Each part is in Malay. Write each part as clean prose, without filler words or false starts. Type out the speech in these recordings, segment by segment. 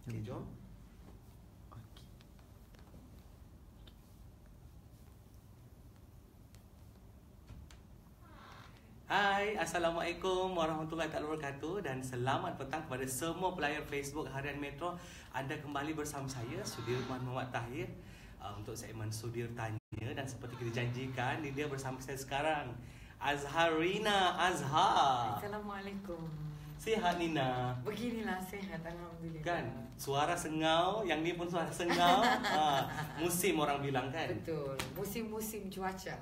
Okay, jom. Okay. Hai, Assalamualaikum warahmatullahi wabarakatuh dan selamat petang kepada semua player Facebook Harian Metro. Anda kembali bersama saya, Sudirman Muhammad Tahir, untuk segmen Sudir Tanya. Dan seperti kita janjikan, dia bersama saya sekarang, Azharina Azhar. Assalamualaikum. Sihat Nina? Beginilah sehat, Alhamdulillah. Kan, suara sengau, yang ni pun suara sengau. Musim orang bilang kan? Betul, musim-musim cuaca.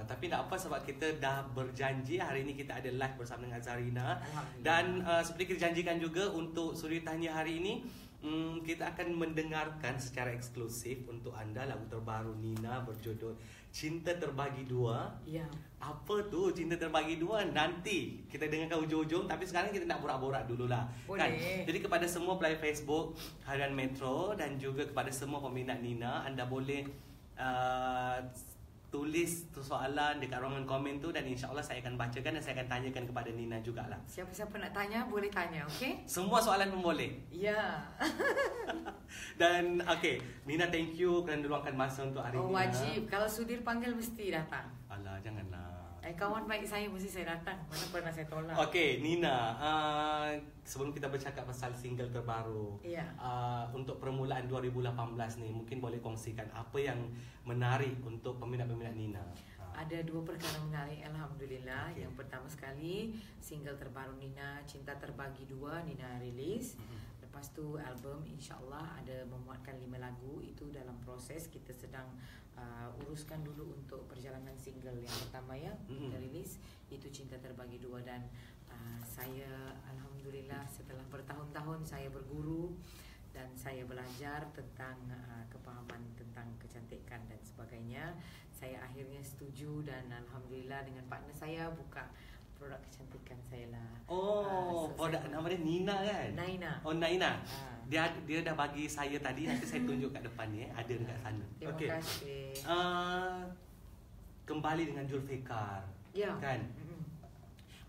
Tapi tak apa sebab kita dah berjanji hari ini kita ada live bersama dengan Azharina. Dan seperti kita janjikan juga untuk Suri Tanya hari ini, kita akan mendengarkan secara eksklusif untuk anda lagu terbaru Nina berjudul Cinta Terbagi Dua. Ya. Apa tu Cinta Terbagi Dua? Nanti kita dengarkan ujung-ujung, tapi sekarang kita nak borak-borak dululah. Boleh. Kan? Jadi kepada semua player Facebook Harian Metro dan juga kepada semua peminat Nina, anda boleh tulis soalan dekat ruangan komen tu dan insya-Allah saya akan bacakan dan saya akan tanyakan kepada Nina jugalah. Siapa-siapa nak tanya boleh tanya, okey? Semua soalan pun boleh. Ya. Dan okey, Nina, thank you kerana luangkan masa untuk hari ini. Wajib. Kalau Sudir panggil mesti datang. Alah, janganlah. Kawan baik saya mesti saya datang. Mana pernah saya tolak. Okey, Nina, sebelum kita bercakap pasal single terbaru, Ya. Untuk permulaan 2018 ni, mungkin boleh kongsikan apa yang menarik untuk peminat-peminat Nina? Ada dua perkara menarik, Alhamdulillah. Okay. Yang pertama sekali, single terbaru Nina, Cinta Terbagi Dua, Nina rilis. Lepas tu album, insyaAllah ada memuatkan 5 lagu. Itu dalam proses, kita sedang uruskan dulu untuk perjalanan single yang pertama ya, kita rilis. Itu Cinta Terbagi Dua. Dan saya Alhamdulillah setelah bertahun-tahun saya berguru dan saya belajar tentang kepahaman tentang kecantikan dan sebagainya. Saya akhirnya setuju dan Alhamdulillah dengan partner saya buka produk kecantikan saya lah. Produk nama dia Nina kan? Naina. Oh, Naina. Dia dah bagi saya tadi, nanti saya tunjuk kat depan ni, ada dekat sana. Terima kasih. Kembali dengan Zulfikar. Ya. Kan?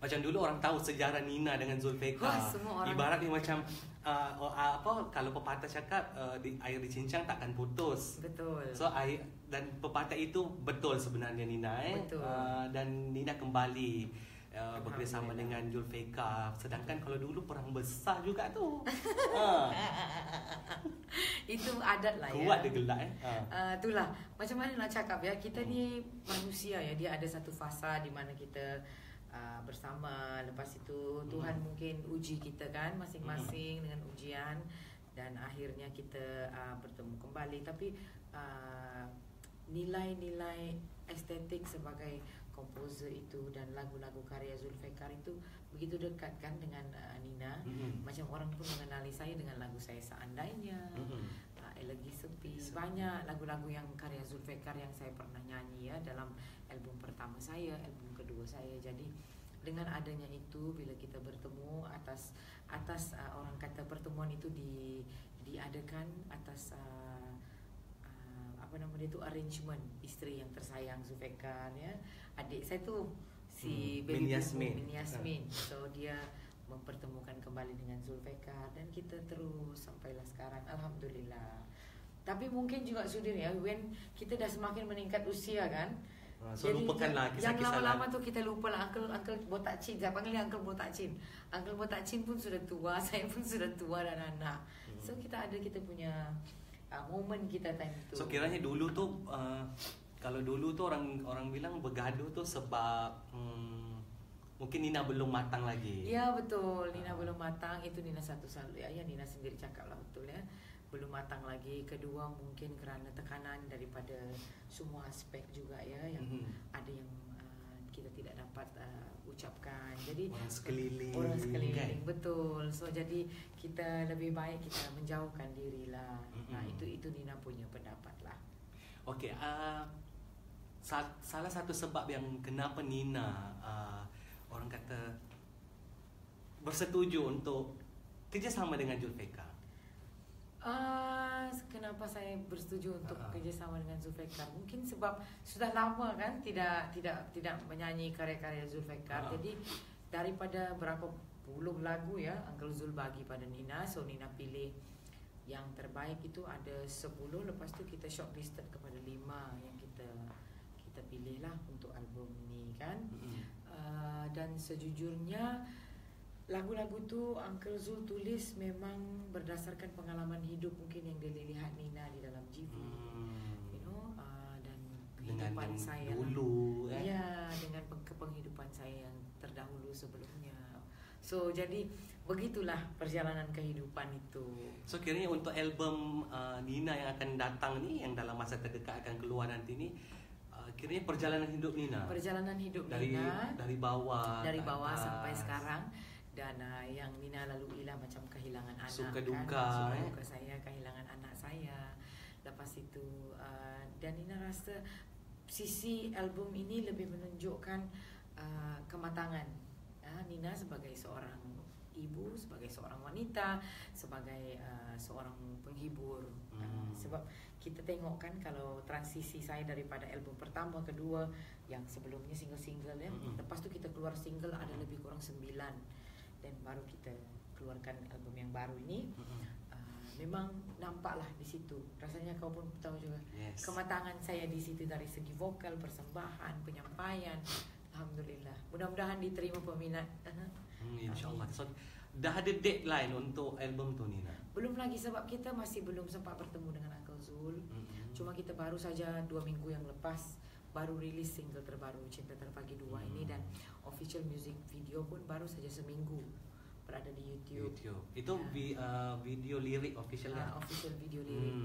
Macam dulu orang tahu sejarah Nina dengan Zulfikar. Semua orang. Ibarat dia macam kalau pepatah cakap air dicincang takkan putus. Betul. So air dan pepatah itu betul sebenarnya Nina. Betul. Dan Nina kembali bekerjasama dengan Zulfikar. Sedangkan kalau dulu perang besar juga tu. Itu adat lah ya. Kuat dia gelak itulah. Macam mana nak cakap ya, kita ni manusia ya, dia ada satu fasa di mana kita bersama. Lepas itu Tuhan mungkin uji kita kan masing-masing dengan ujian dan akhirnya kita bertemu kembali. Tapi nilai-nilai estetik sebagai komposer itu dan lagu-lagu karya Zulfikar itu begitu dekat kan dengan Nina. Macam orang pun mengenali saya dengan lagu saya Seandainya, Elegi Sepi. Banyak lagu-lagu yang karya Zulfikar yang saya pernah nyanyi ya dalam album pertama saya, album kedua saya. Jadi dengan adanya itu, bila kita bertemu atas orang kata pertemuan itu diadakan atas apa nama dia tu, arrangement isteri yang tersayang Zulfikar ya. Adik saya tu si Min Yasmin. Min Yasmin. So dia mempertemukan kembali dengan Zulfikar dan kita terus sampailah sekarang, Alhamdulillah. Tapi mungkin juga Sudir ya, when kita dah semakin meningkat usia kan, so lupakanlah kisah-kisah yang lama-lama tu kita lupa lah. Uncle Botak Chin, saya panggil dia Uncle Botak Chin. Uncle Botak Chin pun sudah tua, saya pun sudah tua dan anak. So kita punya momen kita time tu. So kiranya dulu tu kalau dulu tu orang bilang bergaduh tu sebab mungkin Nina belum matang lagi. Ya betul, Nina belum matang. Itu Nina satu ya, Nina sendiri cakap lah, betul ya. Belum matang lagi. Kedua mungkin kerana tekanan daripada semua aspek juga ya, yang ada yang kita tidak dapat ucapkan. Jadi orang sekeliling kan? Betul. So jadi kita lebih baik kita menjauhkan diri lah. Itu Nina punya pendapat lah. Okey, salah satu sebab yang kenapa Nina orang kata bersetuju untuk kerjasama dengan Zulfikar. Kenapa saya bersetuju untuk kerjasama dengan Zulfikar? Mungkin sebab sudah lama kan tidak menyanyi karya-karya Zulfikar. Jadi daripada berapa 10 lagu ya Uncle Zul bagi pada Nina. So Nina pilih yang terbaik itu ada 10. Lepas tu kita shortlisted kepada 5 yang kita pilih lah untuk album ni kan. Dan sejujurnya lagu-lagu tu Uncle Zul tulis memang berdasarkan pengalaman hidup mungkin yang dia lihat Nina di dalam GV. Dan kehidupan saya dulu lah. Ya, dengan penghidupan saya yang terdahulu sebelumnya. So jadi begitulah perjalanan kehidupan itu. So kiranya untuk album Nina yang akan datang ni, yang dalam masa terdekat akan keluar nanti ni, kiranya perjalanan hidup Nina. Perjalanan hidup dari, Nina dari bawah sampai sekarang. Dan yang Nina lalui lah macam kehilangan anak, suka duka, kan? Suka duka saya, kehilangan anak saya. Lepas itu dan Nina rasa sisi album ini lebih menunjukkan kematangan Nina sebagai seorang ibu, sebagai seorang wanita, sebagai seorang penghibur. Sebab kita tengok kan kalau transisi saya daripada album pertama, kedua, yang sebelumnya single-single ya. Lepas tu kita keluar single ada lebih kurang 9. Dan baru kita keluarkan album yang baru ini. Memang nampaklah di situ. Rasanya kau pun tahu juga. Yes. Kematangan saya di situ dari segi vokal, persembahan, penyampaian. Alhamdulillah. Mudah-mudahan diterima peminat. InsyaAllah. So, dah ada deadline untuk album tu Nina? Belum lagi sebab kita masih belum sempat bertemu dengan Uncle Zul. Cuma kita baru saja 2 minggu yang lepas baru rilis single terbaru Cinta Terbagi 2 ini, dan official music video pun baru saja seminggu berada di YouTube. Itu video lirik official kan? Official video lirik.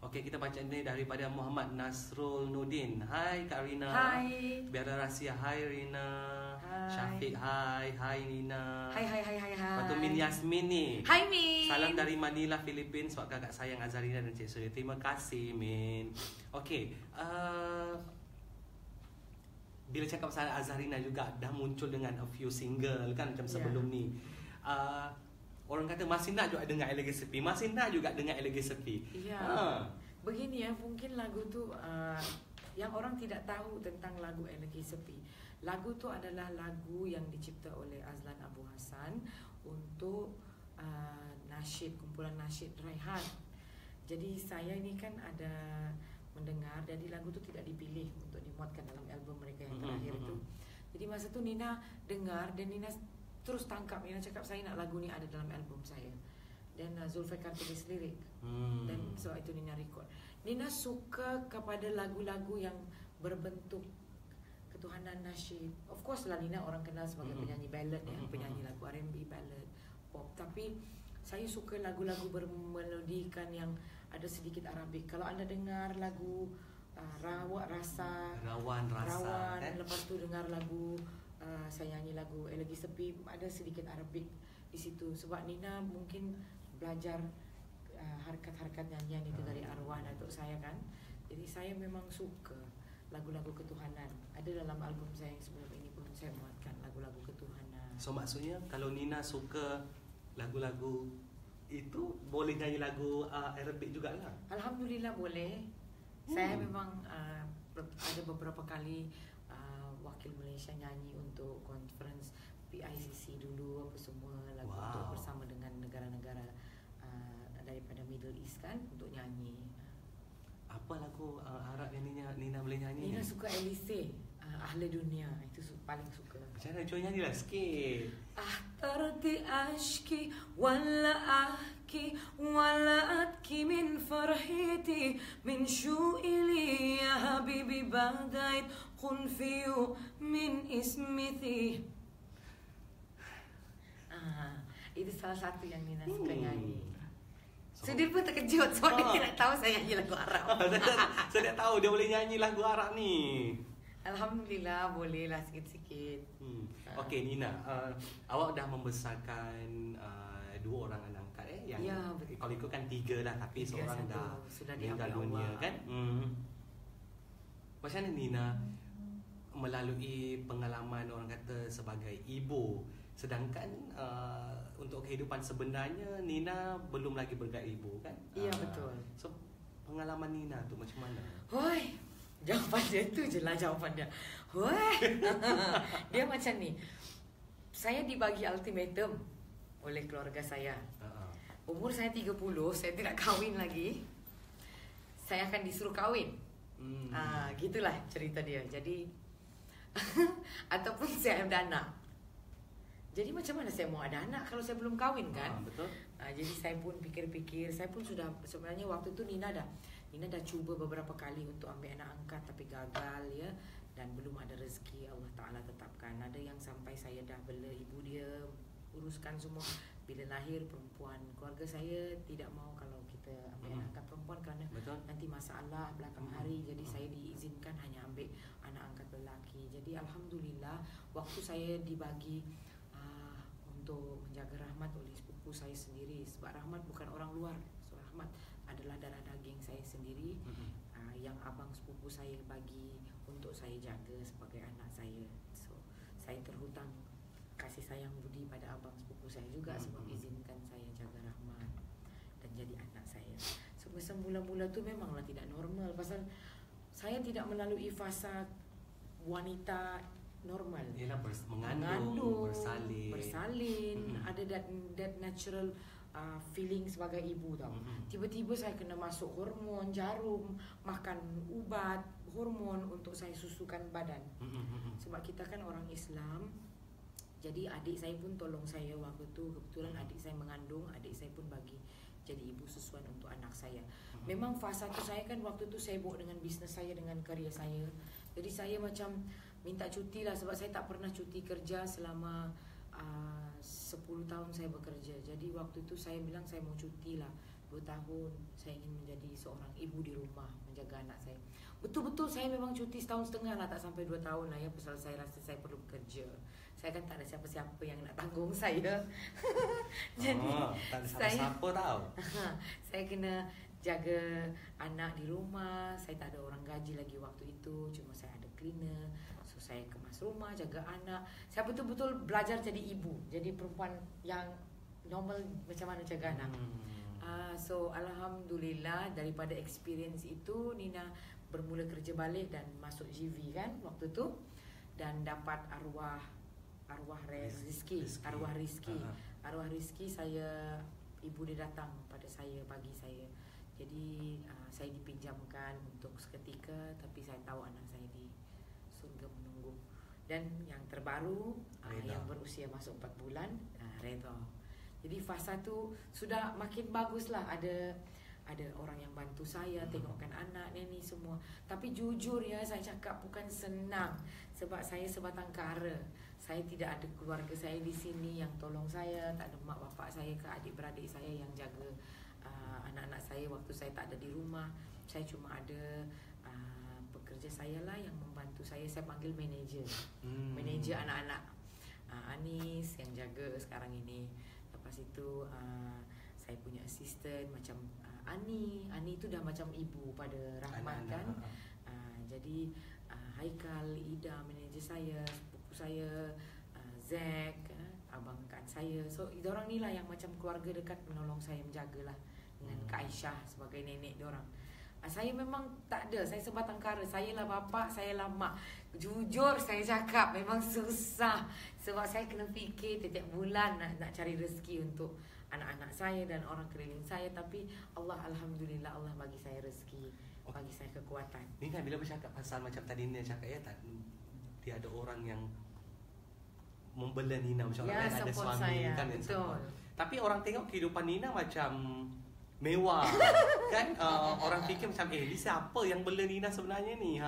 Okey, kita baca ni daripada Muhammad Nasrul Nudin. Hai Kak Rina. Hai. Biara Rahsia. Hai Rina. Hai. Syafiq. Hai Nina. Hai. Lepas tu Min Yasmin ni. Hai Min. Salam dari Manila, Philippines. Buat kakak sayang Azarina dan Cik Surya. Terima kasih Min. Okey, bila cakap pasal Azarina juga dah muncul dengan a few single kan macam sebelum ni. Orang kata masih nak juga dengar Elegi Sepi, masih nak juga dengar Elegi Sepi. Ya. Begini ya, mungkin lagu tu yang orang tidak tahu tentang lagu Elegi Sepi. Lagu tu adalah lagu yang dicipta oleh Azlan Abu Hassan untuk nasyid, kumpulan nasyid Raihan. Jadi saya ini kan ada mendengar, jadi lagu tu tidak dipilih untuk dimuatkan dalam album mereka yang terakhir itu. Jadi masa tu Nina dengar dan Nina terus tangkap. Nina cakap saya nak lagu ni ada dalam album saya. Dan Zulfikar tulis lirik. Dan sebab itu Nina record. Nina suka kepada lagu-lagu yang berbentuk ketuhanan nasyid. Of course lah Nina orang kenal sebagai penyanyi ballad ya, penyanyi lagu R&B, ballad, pop. Tapi saya suka lagu-lagu bermelodikan yang ada sedikit Arabik. Kalau anda dengar lagu Rawan Rasa, kan? Lepas tu dengar lagu saya nyanyi lagu Elegi Sepi, ada sedikit Arabik di situ. Sebab Nina mungkin belajar harkat-harkat nyanyian itu dari arwah datuk saya kan. Jadi saya memang suka lagu-lagu ketuhanan. Ada dalam album saya yang sebelum ini pun saya muatkan lagu-lagu ketuhanan. So maksudnya kalau Nina suka lagu-lagu itu boleh nyanyi lagu Arabic jugalah. Alhamdulillah boleh. Saya memang ada beberapa kali wakil Malaysia nyanyi untuk conference PICC dulu apa semua lagu untuk bersama dengan negara-negara daripada Middle East kan untuk nyanyi. Apa lagu Arab yang Nina boleh nyanyi? Nina suka Elise, Ahli Dunia, itu paling suka. Macam mana? Cuba nyanyilah sikit. Ahtarti ashki wala ahki wala atki min farhiti min syu'ili ya habibi badait khunfiyu min ismithi. Itu salah satu yang Nina suka nyanyi. Sudir pun terkejut sebab dia tidak tahu saya nyanyi lagu Arab. Saya tak tahu dia boleh nyanyi lagu Arab ni. Alhamdulillah bolehlah sikit-sikit. Okey Nina, awak dah membesarkan 2 orang anak angkat yang ya, kalau ikut kan 3 lah tapi seorang dah sudah meninggal dunia kan. Macam mana Nina melalui pengalaman orang kata sebagai ibu, sedangkan untuk kehidupan sebenarnya Nina belum lagi bergerak ibu kan? Ya betul. So pengalaman Nina tu macam mana? Hoi, jawapan dia tu je lah jawapan dia. Hoi. Dia macam ni. saya dibagi ultimatum oleh keluarga saya. Umur saya 30, saya tidak kahwin lagi. Saya akan disuruh kahwin. Gitulah cerita dia. Jadi ataupun saya ada anak. Jadi macam mana saya mau ada anak kalau saya belum kahwin kan? Betul. Jadi saya pun pikir-pikir, saya pun sudah sebenarnya waktu itu Nina dah cuba beberapa kali untuk ambil anak angkat tapi gagal ya, dan belum ada rezeki Allah Taala tetapkan. Ada yang sampai saya dah bela ibu dia uruskan semua. Bila lahir perempuan, keluarga saya tidak mau kalau kita ambil anak angkat perempuan kerana nanti masalah belakang hari. Jadi saya diizinkan hanya ambil anak angkat lelaki. Jadi alhamdulillah waktu saya dibagi untuk menjaga Rahmat oleh sepupu saya sendiri, sebab Rahmat bukan orang luar, so Rahmat adalah darah daging saya sendiri, yang abang sepupu saya bagi untuk saya jaga sebagai anak saya. So saya terhutang kasih sayang budi pada abang sepupu saya juga sebab izinkan saya jaga Rahmat dan jadi anak saya. So masa mula-mula tu memanglah tidak normal, pasal saya tidak melalui fasa wanita normal. Ialah mengandung, bersalin, ada that natural feeling sebagai ibu tau. Tiba-tiba saya kena masuk hormon, jarum, makan ubat hormon untuk saya susukan badan. Sebab kita kan orang Islam. Jadi adik saya pun tolong saya waktu tu. Kebetulan adik saya mengandung, adik saya pun bagi jadi ibu susuan untuk anak saya. Memang fasa tu saya kan waktu tu sibuk dengan bisnes saya, dengan kerja saya. Jadi saya macam minta cuti lah sebab saya tak pernah cuti kerja selama 10 tahun saya bekerja. Jadi waktu itu saya bilang saya mau cuti lah 2 tahun. Saya ingin menjadi seorang ibu di rumah, menjaga anak saya. Betul-betul saya memang cuti setahun setengah lah, tak sampai 2 tahun lah ya. Pasal saya rasa saya perlu bekerja. Saya kan tak ada siapa-siapa yang nak tanggung saya. Jadi tak ada siapa-siapa tahu. Saya kena jaga anak di rumah. Saya tak ada orang gaji lagi waktu itu. Cuma saya ada cleaner. So saya kemas rumah, jaga anak. Saya betul-betul belajar jadi ibu, jadi perempuan yang normal macam mana jaga anak. So alhamdulillah daripada experience itu Nina bermula kerja balik dan masuk GV kan waktu tu, dan dapat arwah rezeki. Arwah rezeki saya, ibu dia datang pada saya, bagi saya. Jadi saya dipinjamkan untuk seketika, tapi saya tahu anak saya di surga menunggu. Dan yang terbaru yang berusia masuk 4 bulan, Redha. Jadi fasa tu sudah makin bagus lah. Ada orang yang bantu saya tengokkan anak ni semua. Tapi jujur ya, saya cakap bukan senang sebab saya sebatang kara. Saya tidak ada keluarga saya di sini yang tolong saya, tak ada mak bapak saya ke adik-beradik saya yang jaga anak-anak saya waktu saya tak ada di rumah. Saya cuma ada pekerja saya lah yang membantu saya. Saya panggil manager. Manager anak-anak. Anis yang jaga sekarang ini. Lepas itu saya punya assistant macam Ani itu dah macam ibu pada Rahmat kan. Jadi Haikal, Ida manager saya, sepupu saya, Zack, abang kan saya. So diorang ni lah yang macam keluarga dekat menolong saya, menjagalah dengan Kak Aisyah sebagai nenek diorang. Saya memang tak ada, saya sebatang kara. Saya lah bapa, saya lah mak. Jujur saya cakap memang susah. Sebab saya kena fikir setiap bulan nak cari rezeki untuk anak-anak saya dan orang keliling saya. Tapi Allah alhamdulillah, Allah bagi saya rezeki, bagi saya kekuatan. Ni kan bila bercakap pasal macam tadi Nina cakap ya, tak dia ada orang yang membela Nina macam orang lain ada suami saya, kan. Betul. Tapi orang tengok kehidupan Nina macam mewah kan, orang fikir macam ni siapa yang bela Nina sebenarnya ni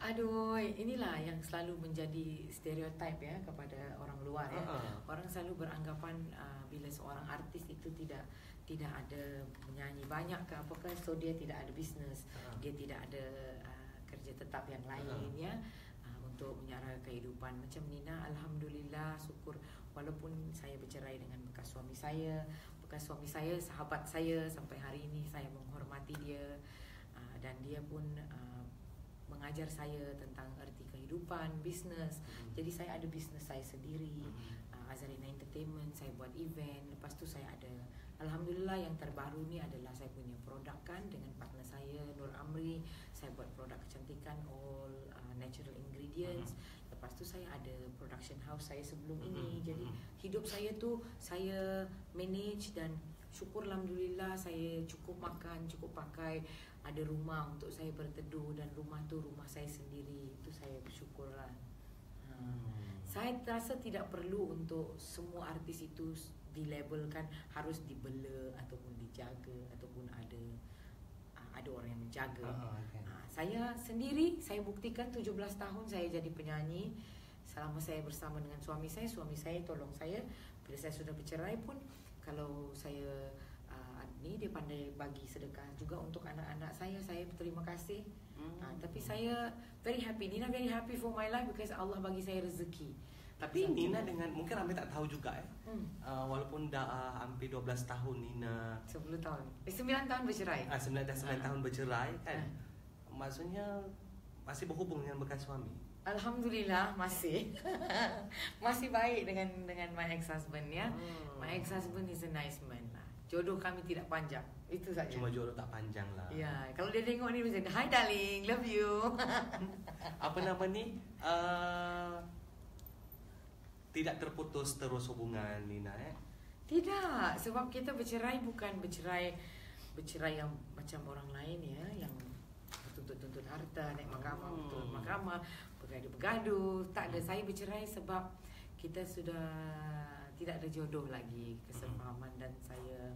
Aduh, inilah yang selalu menjadi stereotip ya kepada orang luar ya. Orang selalu beranggapan bila seorang artis itu tidak ada menyanyi banyak ke apakah, so dia tidak ada bisnes, dia tidak ada kerja tetap yang lain ya, untuk menyara kehidupan. Macam Nina alhamdulillah, syukur, walaupun saya bercerai dengan bekas suami saya, sahabat saya, sampai hari ini saya menghormati dia, dan dia pun mengajar saya tentang erti kehidupan, bisnes. Jadi saya ada bisnes saya sendiri, Azarina Entertainment, saya buat event. Lepas tu saya ada, alhamdulillah yang terbaru ni adalah saya punya produk kan dengan partner saya Nur Amri. Saya buat produk kecantikan all natural ingredients. Lepas tu saya ada production house saya sebelum ini. Jadi hidup saya tu saya manage, dan syukur alhamdulillah saya cukup makan, cukup pakai, ada rumah untuk saya berteduh, dan rumah tu rumah saya sendiri. Itu saya bersyukurlah. Saya rasa tidak perlu untuk semua artis itu dilabelkan harus dibela ataupun dijaga ataupun ada orang yang menjaga. Saya sendiri, saya buktikan 17 tahun saya jadi penyanyi. Selama saya bersama dengan suami saya tolong saya. Bila saya sudah bercerai pun, kalau saya dia pandai bagi sedekah juga untuk anak-anak saya berterima kasih. Tapi saya very happy, Nina very happy for my life because Allah bagi saya rezeki. Tapi Nina dengan, mungkin ramai tak tahu juga walaupun dah hampir 12 tahun Nina, 10 tahun 9 tahun bercerai. 9 tahun bercerai kan. Maksudnya masih berhubung dengan bekas suami. Alhamdulillah masih masih baik dengan my ex-husband ya. My ex-husband is a nice man lah. Jodoh kami tidak panjang. Itu saja. Cuma jodoh tak panjang lah. Ya, kalau dia tengok ni macam, "Hi darling, love you." Apa nama ni? Tidak terputus terus hubungan Nina Tidak, sebab kita bercerai bukan bercerai yang macam orang lain ya, yang tuntut harta, naik mahkamah, tuntut mahkamah, bergaduh. Tak ada, saya bercerai sebab kita sudah tidak ada jodoh lagi, kesepahaman, dan saya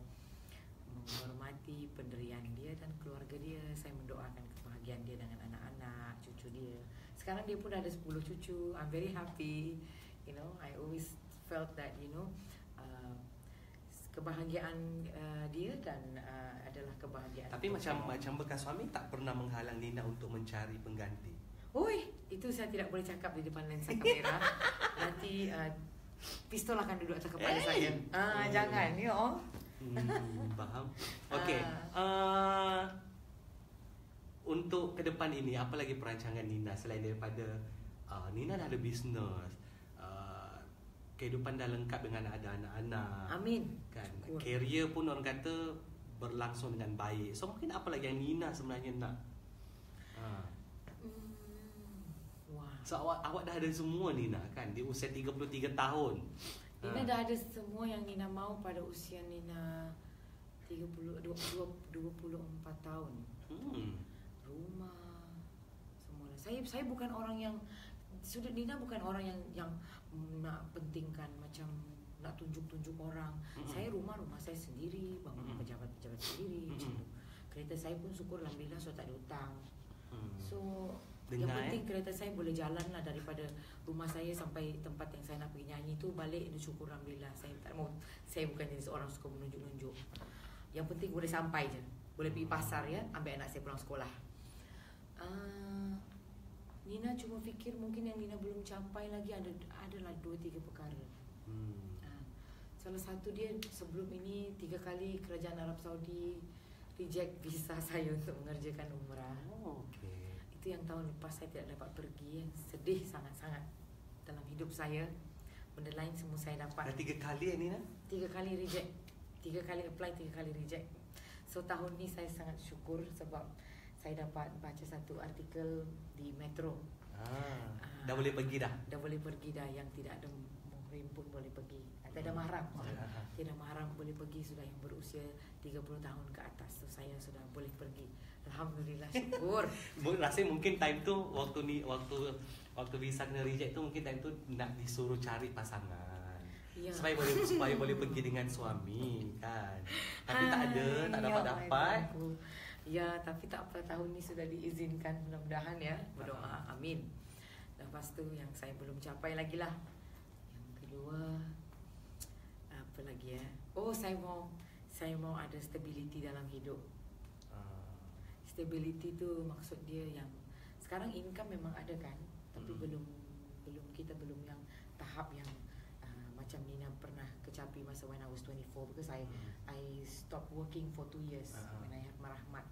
menghormati pendirian dia dan keluarga dia. Saya mendoakan kebahagiaan dia dengan anak-anak, cucu dia. Sekarang dia pun ada 10 cucu. I'm very happy. I always felt that kebahagiaan dia dan adalah kebahagiaan. Tapi macam bekas suami tak pernah menghalang Nina untuk mencari pengganti. Oi, itu saya tidak boleh cakap di depan lensa kamera. Nanti pistol akan duduk atas kepala saya. Jangan, Faham. Okey. Untuk ke depan ini, apa lagi perancangan Nina selain daripada Nina dah ada bisnes, kehidupan dah lengkap dengan ada anak-anak. Amin. Kan. Career pun orang kata berlangsung dengan baik. So mungkin apa lagi yang Nina sebenarnya nak? So awak dah ada semua Nina kan di usia 33 tahun. Nina dah ada semua yang Nina mahu pada usia Nina 24 tahun. Rumah semua. Saya bukan orang yang Nina bukan orang yang nak pentingkan macam nak tunjuk orang. Saya rumah saya sendiri, bangun pejabat-pejabat sendiri macam tu. Kereta saya pun syukur alhamdulillah so tak ada hutang. So yang penting kereta saya boleh jalan lah, daripada rumah saya sampai tempat yang saya nak pergi nyanyi tu balik, itu syukur alhamdulillah. Saya bukan jenis orang suka menunjuk-nunjuk. Yang penting boleh sampai je. Boleh pergi pasar ya, ambil anak saya pulang sekolah. Nina cuma fikir mungkin yang Nina belum capai lagi adalah 2-3 perkara. Salah satu dia, sebelum ini 3 kali kerajaan Arab Saudi reject visa saya untuk mengerjakan umrah. Itu yang tahun lepas saya tidak dapat pergi. Sedih sangat-sangat dalam hidup saya. Benda lain semua saya dapat. Dah 3 kali Nina? 3 kali reject. 3 kali apply, 3 kali reject. So tahun ni saya sangat syukur sebab saya dapat baca satu artikel di Metro. Dah boleh pergi dah? Dah boleh pergi dah. Yang tidak ada muhrim pun boleh pergi. Tidak ada mahram. Tidak mahram boleh pergi, sudah yang berusia 30 tahun ke atas. So saya sudah boleh pergi. Alhamdulillah, syukur. Rasanya mungkin time tu waktu visa kena reject tu, mungkin time tu nak disuruh cari pasangan. Ya. Supaya boleh pergi dengan suami kan. Tapi tak dapat. Ya, tapi tak apa, tahun ni sudah diizinkan, mudah-mudahan ya. Berdoa, amin. Lepas tu yang saya belum capai lagi lah. Yang kedua, apa lagi ya? Saya mau ada stability dalam hidup. Stability tu maksud dia yang sekarang income memang ada kan, tapi kita belum yang tahap yang macam Nina pernah kecapi masa when I was 24, because I stopped working for 2 years when I had marahmat.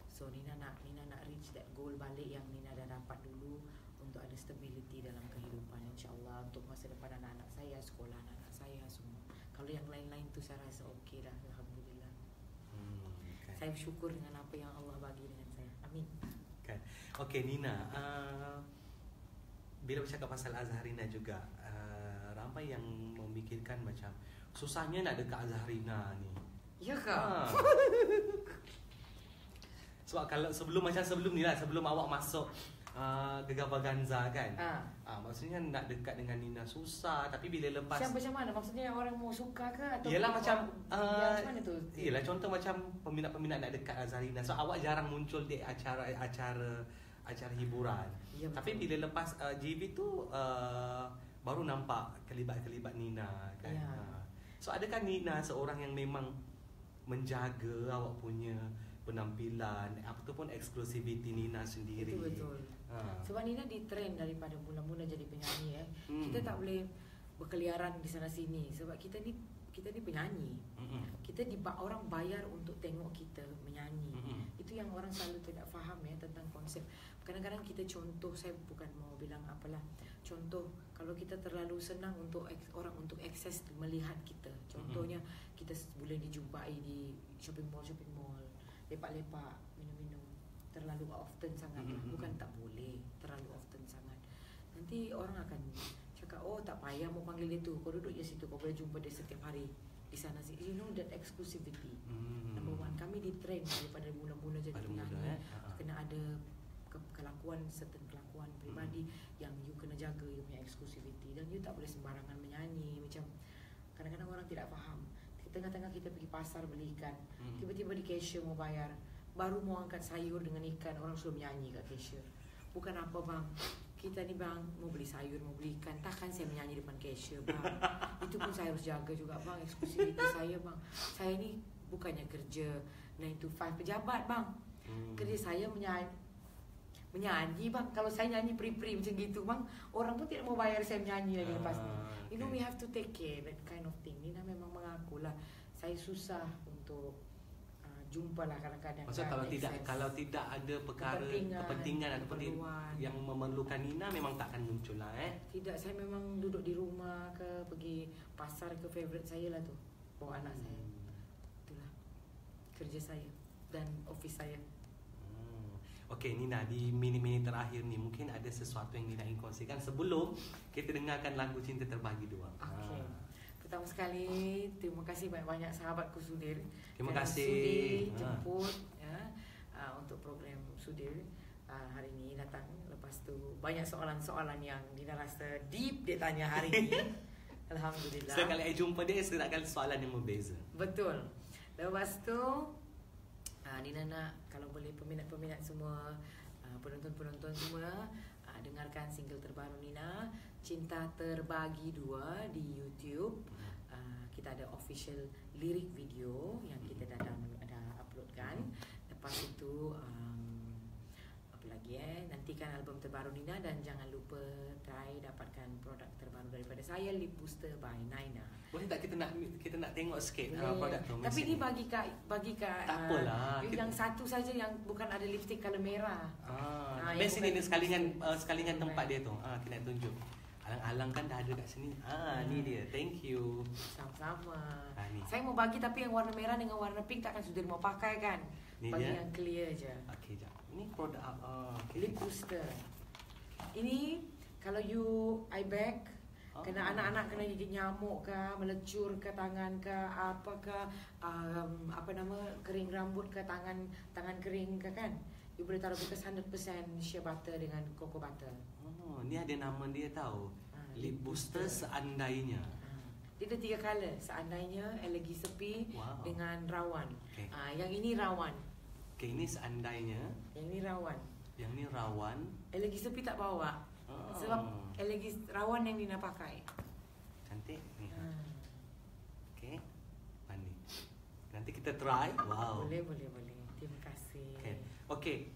So Nina nak reach that goal balik yang Nina dah dapat dulu, untuk ada stability dalam kehidupan, insyaAllah, untuk masa depan anak-anak saya, sekolah anak-anak saya semua. Kalau yang lain-lain tu saya rasa okey dah, alhamdulillah. Saya bersyukur dengan apa yang Allah bagi dengan saya. Amin. Okey Nina, bila bercakap pasal Azharina juga, ramai yang memikirkan macam susahnya nak dekat Azharina ni. Ya kak. Sebab kalau sebelum ni lah, sebelum awak masuk Gegar Vaganza kan, maksudnya nak dekat dengan Nina susah. Tapi bila lepas macam mana? Maksudnya orang mau suka ke? Atau yelah macam macam mana tu? Yelah contoh macam peminat-peminat nak dekat Azharina. So awak jarang muncul di acara hiburan. Ya, tapi bila lepas JV tu baru nampak kelibat-kelibat Nina kan. Ya. So adakah Nina seorang yang memang menjaga awak punya penampilan ataupun eksklusiviti Nina sendiri? Itu betul. Sebab Nina ditrain daripada mula-mula jadi penyanyi. Kita tak boleh berkeliaran di sana sini sebab kita ni penyanyi. Kita orang bayar untuk tengok kita menyanyi. Itu yang orang selalu tidak faham ya tentang konsep. Kadang-kadang kita contoh, saya bukan mau bilang apalah. Contoh kalau kita terlalu senang untuk orang untuk akses melihat kita. Contohnya kita boleh dijumpai di shopping mall, lepak-lepak, minum-minum. Terlalu often sangat. Bukan tak boleh, terlalu often sangat. Nanti orang akan cakap, oh tak payah mau panggil dia tu, kau duduk je situ, kau boleh jumpa dia setiap hari di sana sih. You know that exclusivity. Number one, kami di-train daripada mula-mula jadi penyanyi. Kena ada certain kelakuan pribadi yang you kena jaga, you punya exclusivity. Dan you tak boleh sembarangan menyanyi. Macam kadang-kadang orang tidak faham. Tengah-tengah kita pergi pasar beli ikan, tiba-tiba di cashier mau bayar, baru mau angkat sayur dengan ikan, orang suruh menyanyi kat cashier. Bukan apa bang, kita ni bang mau beli sayur, mau beli ikan, takkan saya menyanyi depan cashier bang. Itu pun saya harus jaga juga bang, eksklusiviti saya bang. Saya ni bukannya kerja 9 to 5 pejabat bang. Kerja saya menyanyi bang. Kalau saya nyanyi pri-pri macam gitu bang, orang pun tidak mau bayar saya menyanyi lagi lepas ni. You know, we have to take care that kind of thing. Nina memang mengakulah saya susah untuk jumpa lah kadang-kadang. Maksud kalau tidak ada perkara kepentingan ataupun yang memerlukan Nina, memang tak akan muncul lah Tidak, saya memang duduk di rumah ke pergi pasar ke favorite saya lah tu, bawa anak saya. Itulah kerja saya dan office saya. Okey Nina, di minit-minit terakhir ni mungkin ada sesuatu yang Nina ingin kongsikan sebelum kita dengarkan lagu Cinta Terbagi Dua. Okey. Pertama sekali, terima kasih banyak-banyak sahabatku Sudir. Terima kasih. Sudir jemput untuk program Sudir hari ini datang. Lepas tu banyak soalan-soalan yang Nina rasa deep dia tanya hari ini. Alhamdulillah. Setiap kali saya jumpa dia, saya nak soalan yang berbeza. Betul. Lepas tu Nina nak kalau boleh peminat-peminat semua, penonton-penonton semua dengarkan single terbaru Nina, Cinta Terbagi Dua di YouTube. Kita ada official lirik video yang kita ada uploadkan. Lepas itu apa lagi nantikan album terbaru Nina dan jangan lupa try dapatkan produk terbaru daripada saya, Lip Booster by Naina. Boleh tak kita nak tengok sikit produk tu? Tapi ni bagi kak tak apalah. Yang satu saja yang bukan ada lipstick color merah. Best ini sekalian tempat dia tu. Kita nak tunjuk. Alang-alang kan dah ada kat sini. Ni dia. Thank you. Sama-sama. Ni. Saya mau bagi tapi yang warna merah dengan warna pink takkan sudah mau pakai kan? Ni bagi dia. Yang clear je. Okey, jap. Ini produk Lip Booster. Ini kalau you eye bag, kena anak-anak kena gigit nyamuk ke, melecur ke tangan ke, apa ke, kering rambut ke, tangan kering ke kan, you boleh taruh bekas 100% shea butter dengan cocoa butter. Ni ada nama dia tahu. Lip Booster seandainya. Dia ada 3 color, seandainya, elegi sepi, dengan rawan. Okay. Yang ini rawan. Okay, ini seandainya. Yang ini rawan. Yang ni rawan. Elegi sepi tak bawa. Sebab elegi rawan yang Nina pakai. Cantik ni. Okey. Mandi. Nanti kita try. Wow. Boleh. Terima kasih. Okey.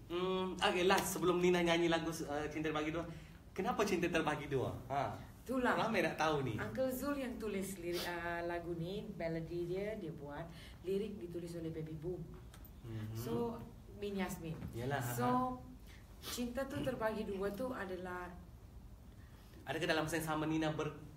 Okay, last sebelum Nina nyanyi lagu Cinta Terbagi Dua. Kenapa Cinta Terbagi Dua? Itulah. Ramai nak tahu ni. Uncle Zul yang tulis lirik, lagu ni, melody dia buat, lirik ditulis oleh Baby Boom. So Min Yasmin. Yalah. So Cinta tu Terbagi Dua tu adalah, adakah dalam masa yang sama Nina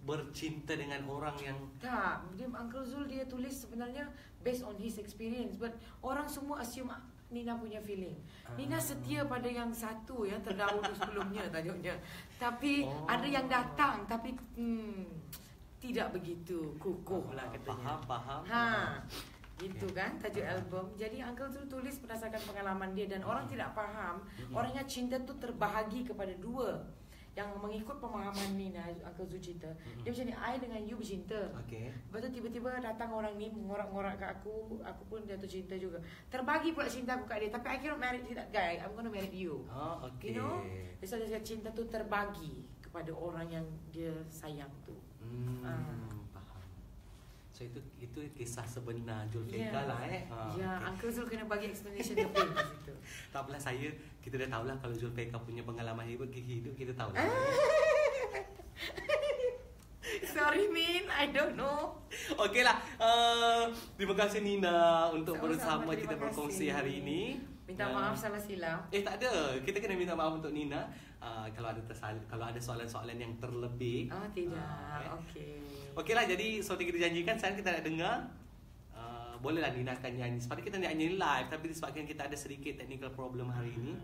bercinta dengan orang yang tak, dia Uncle Zul dia tulis sebenarnya based on his experience, but orang semua assume Nina punya feeling. Nina setia pada yang satu yang terdahulu sebelumnya tajuknya. Tapi ada yang datang tapi tidak begitu kukuh lah katanya. Faham. Gitu kan tajuk album. Jadi Uncle Zul tulis berdasarkan pengalaman dia dan orang tidak faham. Orangnya cinta tu terbahagi kepada dua. Yang mengikut pemahaman Nina, Uncle Zul cerita, dia macam ni, I dengan you bercinta. Lepas tu tiba-tiba datang orang ni mengorak-ngorak kat aku pun jatuh cinta juga. Terbagi pula cinta aku kat dia, tapi I cannot marry that guy, I'm gonna marry you. You know? So dia cakap cinta tu terbagi kepada orang yang dia sayang tu. Faham. So itu kisah sebenar Zulfikar lah Uncle Zul kena bagi explanation lebih di situ. Tak apalah, kita dah tahulah kalau Zulfikar punya pengalaman hidup kita tahulah. Sorry Min, I don't know. Okeylah, terima kasih Nina untuk Sama-sama, bersama kita berkongsi hari ini. Minta maaf salah silap. Tak ada. Kita kena minta maaf untuk Nina kalau ada soalan-soalan yang terlebih. Tidak. Okeylah, jadi seperti kita janjikan sekarang kita nak dengar. Bolehlah Nina akan nyanyi. Seperti kita nak nyanyi live, tapi disebabkan kita ada sedikit technical problem hari ini.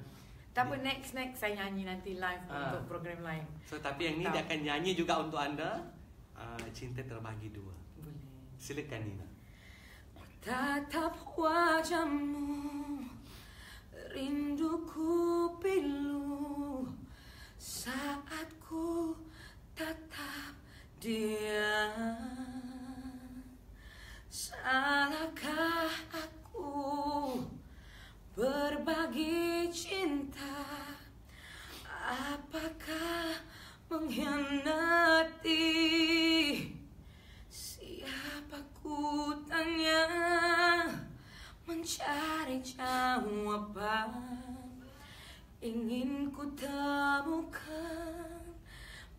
Tak apa, next saya nyanyi nanti live untuk program lain. So tapi yang ni dia akan nyanyi juga untuk anda. Cinta terbagi dua. Boleh. Silakan Nina. Tatap wajahmu, rinduku pilu saat ku tatap dia. Salahkah aku berbagi cinta? Apakah mengkhianati? Siapa ku tanya, mencari jawaban. Ingin ku temukan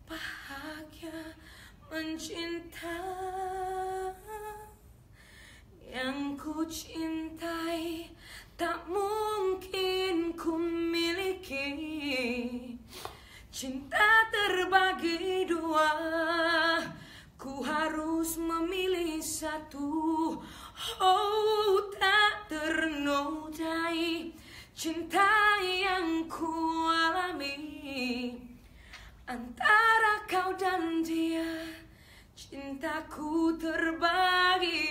bahagia mencinta. Yang ku cintai tak mungkin ku miliki. Cinta terbagi dua, ku harus memilih satu. Oh, tak ternodai cinta yang ku alami. Antara kau dan dia, cintaku terbagi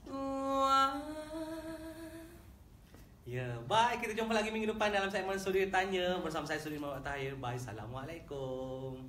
dua. Ya, baik, kita jumpa lagi minggu depan dalam segmen Sudi Tanya bersama saya Sudi Muhammad Tahir. Bye, Assalamualaikum.